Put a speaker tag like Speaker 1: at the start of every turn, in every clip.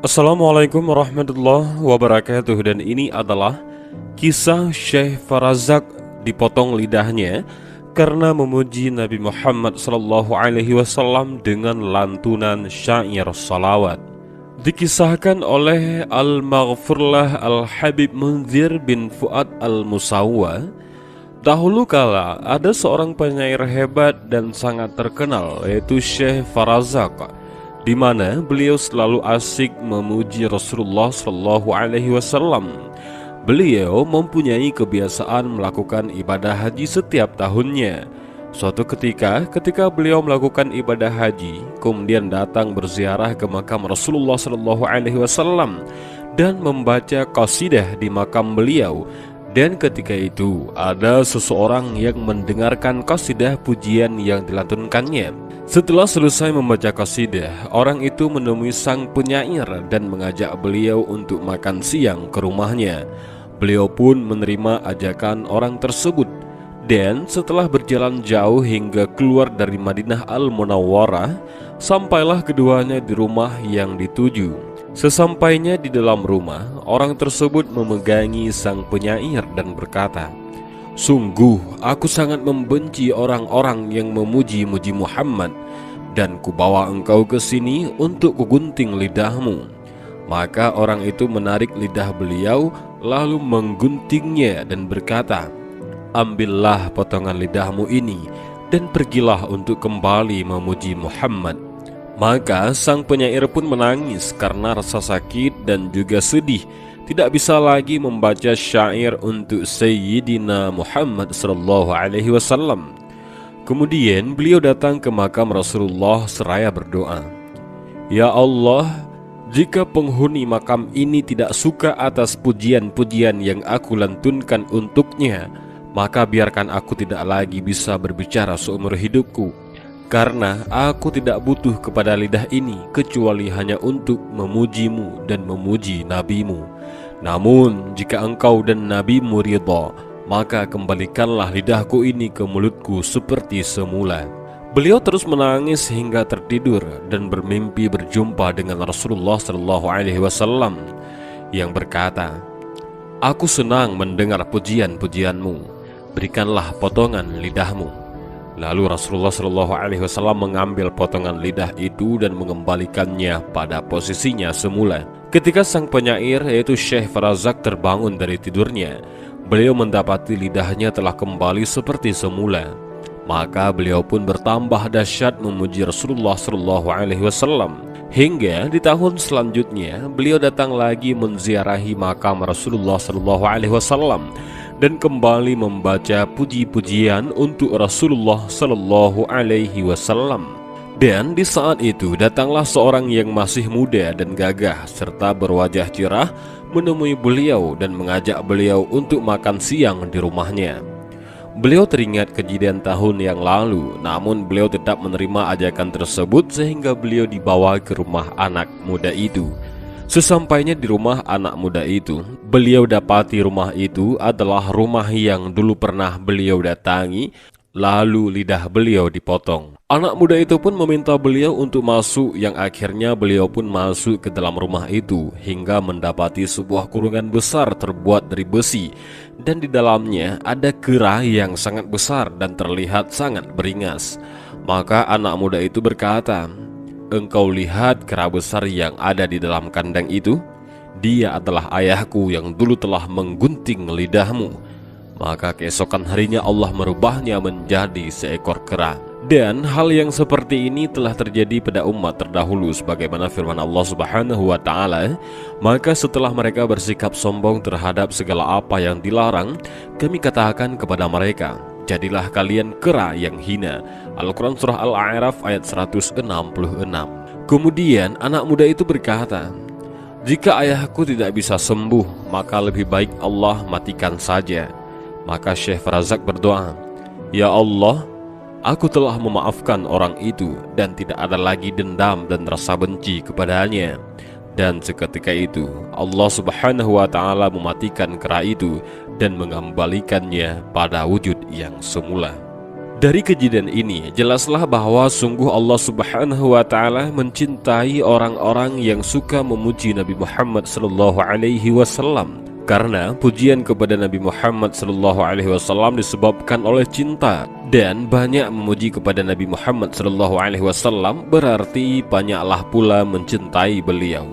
Speaker 1: Assalamualaikum warahmatullahi wabarakatuh. Dan ini adalah kisah Syekh Farazak dipotong lidahnya karena memuji Nabi Muhammad SAW dengan lantunan syair salawat. Dikisahkan oleh Al-Maghfurlah Al-Habib Munzir bin Fuad Al-Musawwa. Dahulu kala ada seorang penyair hebat dan sangat terkenal, yaitu Syekh Farazak, di mana beliau selalu asik memuji Rasulullah SAW. Beliau mempunyai kebiasaan melakukan ibadah haji setiap tahunnya. Suatu ketika beliau melakukan ibadah haji, kemudian datang berziarah ke makam Rasulullah SAW dan membaca qasidah di makam beliau. Dan ketika itu ada seseorang yang mendengarkan qasidah pujian yang dilantunkannya. Setelah selesai membaca qasidah, orang itu menemui sang penyair dan mengajak beliau untuk makan siang ke rumahnya. Beliau pun menerima ajakan orang tersebut. Dan setelah berjalan jauh hingga keluar dari Madinah Al-Munawwarah, sampailah keduanya di rumah yang dituju. Sesampainya di dalam rumah, orang tersebut memegangi sang penyair dan berkata, "Sungguh aku sangat membenci orang-orang yang memuji-muji Muhammad, dan kubawa engkau ke sini untuk kugunting lidahmu." Maka orang itu menarik lidah beliau lalu mengguntingnya dan berkata, "Ambillah potongan lidahmu ini dan pergilah untuk kembali memuji Muhammad." Maka sang penyair pun menangis karena rasa sakit dan juga sedih, tidak bisa lagi membaca syair untuk Sayyidina Muhammad SAW. Kemudian beliau datang ke makam Rasulullah seraya berdoa, "Ya Allah, jika penghuni makam ini tidak suka atas pujian-pujian yang aku lantunkan untuknya, maka biarkan aku tidak lagi bisa berbicara seumur hidupku. Karena aku tidak butuh kepada lidah ini kecuali hanya untuk memujimu dan memuji nabimu. Namun jika engkau dan nabimu ridha, maka kembalikanlah lidahku ini ke mulutku seperti semula." Beliau terus menangis hingga tertidur dan bermimpi berjumpa dengan Rasulullah SAW yang berkata, "Aku senang mendengar pujian-pujianmu, berikanlah potongan lidahmu." Lalu Rasulullah SAW mengambil potongan lidah itu dan mengembalikannya pada posisinya semula. Ketika sang penyair yaitu Syekh Farazak terbangun dari tidurnya, beliau mendapati lidahnya telah kembali seperti semula. Maka beliau pun bertambah dahsyat memuji Rasulullah SAW. Hingga di tahun selanjutnya beliau datang lagi menziarahi makam Rasulullah SAW dan kembali membaca puji-pujian untuk Rasulullah SAW. Dan di saat itu datanglah seorang yang masih muda dan gagah serta berwajah cerah menemui beliau dan mengajak beliau untuk makan siang di rumahnya. Beliau teringat kejadian tahun yang lalu, namun beliau tetap menerima ajakan tersebut sehingga beliau dibawa ke rumah anak muda itu. Sesampainya di rumah anak muda itu, beliau dapati rumah itu adalah rumah yang dulu pernah beliau datangi, lalu lidah beliau dipotong. Anak muda itu pun meminta beliau untuk masuk, yang akhirnya beliau pun masuk ke dalam rumah itu hingga mendapati sebuah kurungan besar terbuat dari besi, dan di dalamnya ada kera yang sangat besar dan terlihat sangat beringas. Maka anak muda itu berkata, "Engkau lihat kera besar yang ada di dalam kandang itu? Dia adalah ayahku yang dulu telah menggunting lidahmu." Maka keesokan harinya Allah merubahnya menjadi seekor kera. Dan hal yang seperti ini telah terjadi pada umat terdahulu sebagaimana firman Allah Subhanahu wa taala, "Maka setelah mereka bersikap sombong terhadap segala apa yang dilarang, kami katakan kepada mereka, jadilah kalian kera yang hina." Al-Quran Surah Al-A'raf ayat 166. Kemudian anak muda itu berkata, "Jika ayahku tidak bisa sembuh, maka lebih baik Allah matikan saja." Maka Syekh Farazak berdoa, "Ya Allah, aku telah memaafkan orang itu dan tidak ada lagi dendam dan rasa benci kepadanya." Dan seketika itu Allah Subhanahu wa ta'ala mematikan kera itu dan mengembalikannya pada wujud yang semula. Dari kejadian ini, jelaslah bahwa sungguh Allah Subhanahu wa Ta'ala mencintai orang-orang yang suka memuji Nabi Muhammad Sallallahu Alaihi Wasallam. Karena pujian kepada Nabi Muhammad Sallallahu Alaihi Wasallam disebabkan oleh cinta, dan banyak memuji kepada Nabi Muhammad Sallallahu Alaihi Wasallam berarti banyaklah pula mencintai beliau.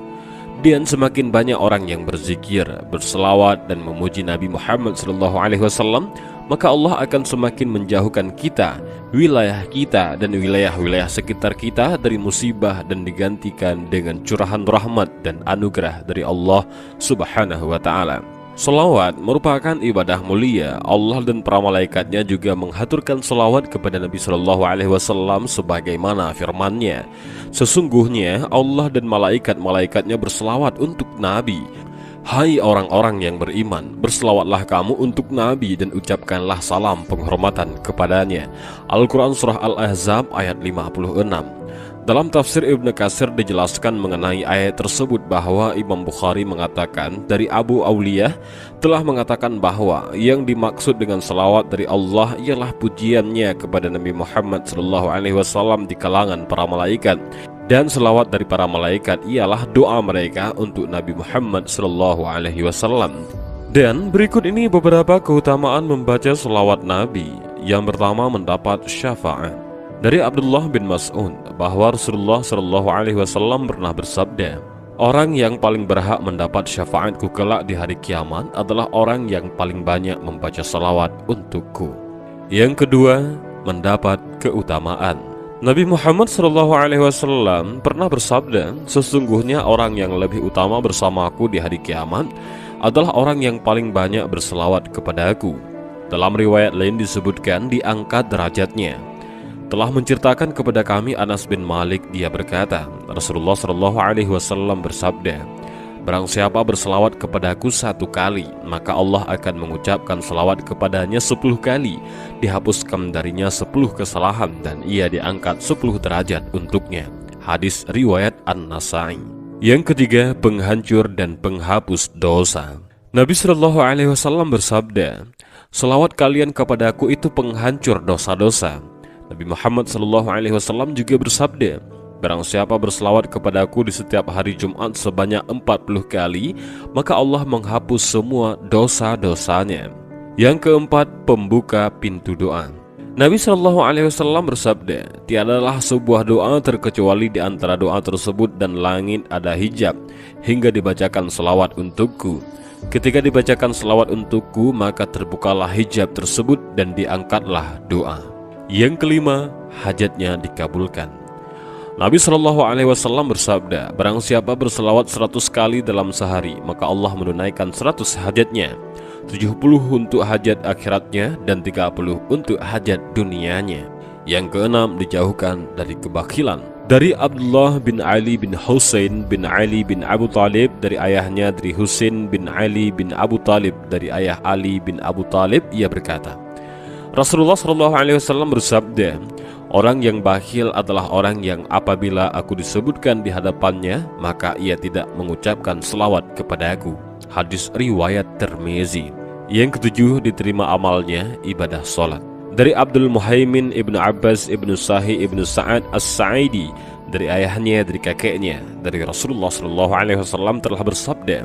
Speaker 1: Dan semakin banyak orang yang berzikir, berselawat dan memuji Nabi Muhammad Sallallahu Alaihi Wasallam, maka Allah akan semakin menjauhkan kita, wilayah kita dan wilayah-wilayah sekitar kita dari musibah, dan digantikan dengan curahan rahmat dan anugerah dari Allah Subhanahu wa Ta'ala. Selawat merupakan ibadah mulia. Allah dan para malaikatnya juga menghaturkan selawat kepada Nabi Sallallahu Alaihi Wasallam sebagaimana firman-Nya, sesungguhnya Allah dan malaikat-malaikatnya berselawat untuk Nabi. Hai orang-orang yang beriman, berselawatlah kamu untuk Nabi dan ucapkanlah salam penghormatan kepadanya. Al-Quran Surah Al-Ahzab ayat 56. Dalam tafsir Ibnu Katsir dijelaskan mengenai ayat tersebut bahwa Imam Bukhari mengatakan dari Abu Awliyah telah mengatakan bahwa yang dimaksud dengan selawat dari Allah ialah pujiannya kepada Nabi Muhammad SAW di kalangan para malaikat. Dan selawat dari para malaikat ialah doa mereka untuk Nabi Muhammad SAW. Dan berikut ini beberapa keutamaan membaca selawat Nabi. Yang pertama, mendapat syafaat. Dari Abdullah bin Mas'ud bahwa Rasulullah SAW pernah bersabda, orang yang paling berhak mendapat syafaatku kelak di hari kiamat adalah orang yang paling banyak membaca selawat untukku. Yang kedua, mendapat keutamaan. Nabi Muhammad SAW pernah bersabda, sesungguhnya orang yang lebih utama bersamaku di hari kiamat adalah orang yang paling banyak berselawat kepadaku. Dalam riwayat lain disebutkan diangkat derajatnya. Telah menceritakan kepada kami Anas bin Malik, dia berkata, Rasulullah SAW bersabda, barang siapa berselawat kepadaku 1 kali, maka Allah akan mengucapkan selawat kepadanya 10 kali, dihapuskan darinya 10 kesalahan, dan ia diangkat 10 derajat untuknya. Hadis riwayat An-Nasai. Yang ketiga, penghancur dan penghapus dosa. Nabi SAW bersabda, selawat kalian kepadaku itu penghancur dosa-dosa. Nabi Muhammad SAW juga bersabda, barang siapa berselawat kepadaku di setiap hari Jumat sebanyak 40 kali, maka Allah menghapus semua dosa-dosanya. Yang keempat, pembuka pintu doa. Nabi SAW bersabda, tiadalah sebuah doa terkecuali di antara doa tersebut dan langit ada hijab hingga dibacakan selawat untukku. Ketika dibacakan selawat untukku, maka terbukalah hijab tersebut dan diangkatlah doa. Yang kelima, hajatnya dikabulkan. Nabi SAW bersabda, barang siapa berselawat 100 kali dalam sehari, maka Allah menunaikan 100 hajatnya, 70 untuk hajat akhiratnya dan 30 untuk hajat dunianya. Yang keenam, dijauhkan dari kebakilan. Dari Abdullah bin Ali bin Husain bin Ali bin Abu Talib, dari ayahnya dari Husain bin Ali bin Abu Talib, dari ayah Ali bin Abu Talib, ia berkata, Rasulullah SAW bersabda, orang yang bakhil adalah orang yang apabila aku disebutkan di hadapannya, maka ia tidak mengucapkan selawat kepadaku. Hadis riwayat Tirmizi. Yang ketujuh, diterima amalnya ibadah sholat. Dari Abdul Muhaimin ibnu Abbas ibnu Sahi ibnu Sa'ad as-Sa'idi, dari ayahnya dari kakeknya, dari Rasulullah SAW telah bersabda,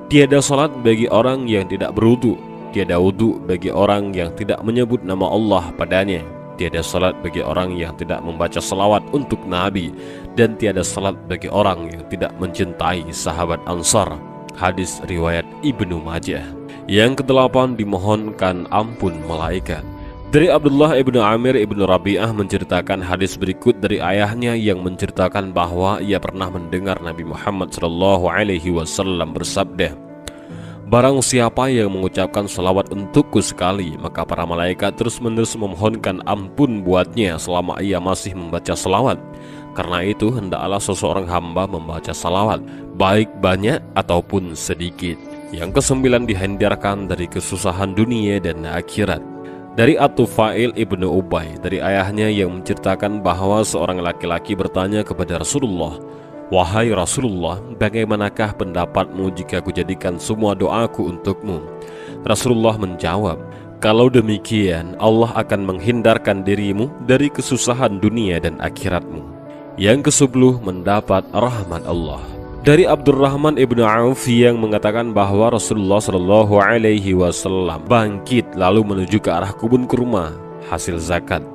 Speaker 1: tiada sholat bagi orang yang tidak berwudu, tiada wudu bagi orang yang tidak menyebut nama Allah padanya, tiada salat bagi orang yang tidak membaca salawat untuk Nabi, dan tiada salat bagi orang yang tidak mencintai sahabat Ansar. Hadis riwayat Ibnu Majah. Yang kedelapan, dimohonkan ampun malaikat. Dari Abdullah ibnu Amir ibnu Rabi'ah menceritakan hadis berikut dari ayahnya yang menceritakan bahwa ia pernah mendengar Nabi Muhammad SAW bersabda, barang siapa yang mengucapkan selawat untukku sekali, maka para malaikat terus-menerus memohonkan ampun buatnya selama ia masih membaca selawat. Karena itu hendaklah seseorang hamba membaca selawat, baik banyak ataupun sedikit. Yang kesembilan, dihindarkan dari kesusahan dunia dan akhirat. Dari At-Tufail ibnu Ubay, dari ayahnya yang menceritakan bahwa seorang laki-laki bertanya kepada Rasulullah, wahai Rasulullah, bagaimanakah pendapatmu jika kujadikan semua doaku untukmu? Rasulullah menjawab, Kalau demikian, Allah akan menghindarkan dirimu dari kesusahan dunia dan akhiratmu. Yang ke-10, mendapat rahmat Allah. Dari Abdurrahman ibnu Auf yang mengatakan bahwa Rasulullah Shallallahu Alaihi Wasallam bangkit lalu menuju ke arah kebun kurma hasil zakat.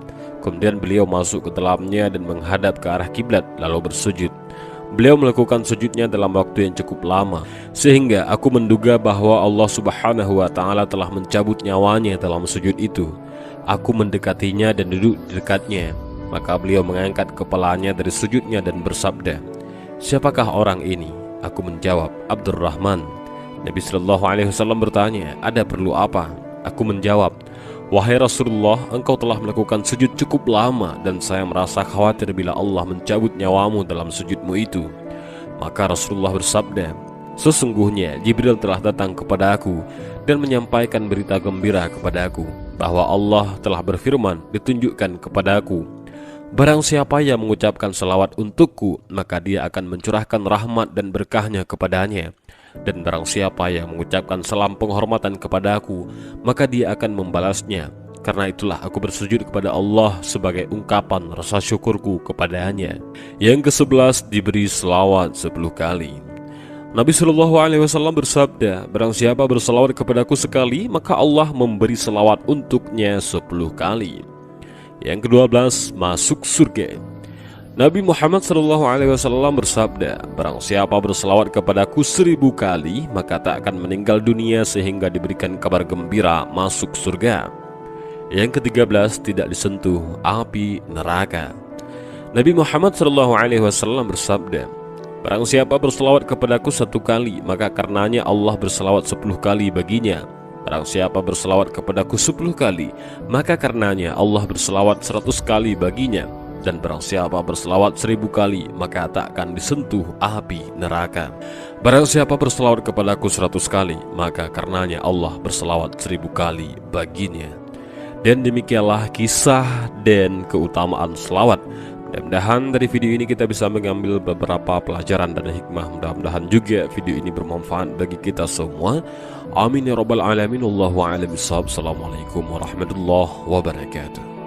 Speaker 1: Kemudian beliau masuk ke dalamnya dan menghadap ke arah kiblat lalu bersujud. Beliau melakukan sujudnya dalam waktu yang cukup lama, sehingga aku menduga bahwa Allah Subhanahu wa Ta'ala telah mencabut nyawanya dalam sujud itu. Aku mendekatinya dan duduk di dekatnya. Maka beliau mengangkat kepalanya dari sujudnya dan bersabda, "Siapakah orang ini?" Aku menjawab, "Abdurrahman." Nabi Shallallahu Alaihi Wasallam bertanya, "Ada perlu apa?" Aku menjawab, "Wahai Rasulullah, engkau telah melakukan sujud cukup lama dan saya merasa khawatir bila Allah mencabut nyawamu dalam sujudmu itu." Maka Rasulullah bersabda, "Sesungguhnya Jibril telah datang kepada aku dan menyampaikan berita gembira kepada aku bahwa Allah telah berfirman ditunjukkan kepada aku, barang siapa yang mengucapkan salawat untukku, maka dia akan mencurahkan rahmat dan berkahnya kepadanya. Dan barang siapa yang mengucapkan salam penghormatan kepada aku, maka dia akan membalasnya. Karena itulah aku bersujud kepada Allah sebagai ungkapan rasa syukurku kepadanya." Yang ke-11, diberi selawat 10 kali. Nabi Shallallahu Alaihi Wasallam bersabda, "Barang siapa berselawat kepadaku sekali, maka Allah memberi selawat untuknya 10 kali." Yang ke-12, masuk surga. Nabi Muhammad SAW bersabda, "Barang siapa berselawat kepadaku 1000 kali, maka tak akan meninggal dunia sehingga diberikan kabar gembira masuk surga." Yang ke-13, tidak disentuh api neraka. Nabi Muhammad SAW bersabda, "Barang siapa berselawat kepadaku 1 kali, maka karenanya Allah berselawat 10 kali baginya. Barang siapa berselawat kepadaku 10 kali, maka karenanya Allah berselawat 100 kali baginya. Dan barang siapa berselawat 1000 kali, maka tak akan disentuh api neraka. Barang siapa berselawat kepadaku 100 kali, maka karenanya Allah berselawat 1000 kali baginya." Dan demikianlah kisah dan keutamaan selawat. Mudah-mudahan dari video ini kita bisa mengambil beberapa pelajaran dan hikmah. Mudah-mudahan juga video ini bermanfaat bagi kita semua. Amin ya rabbal alamin. Wallahu a'lam bishawab. Assalamualaikum warahmatullahi wabarakatuh.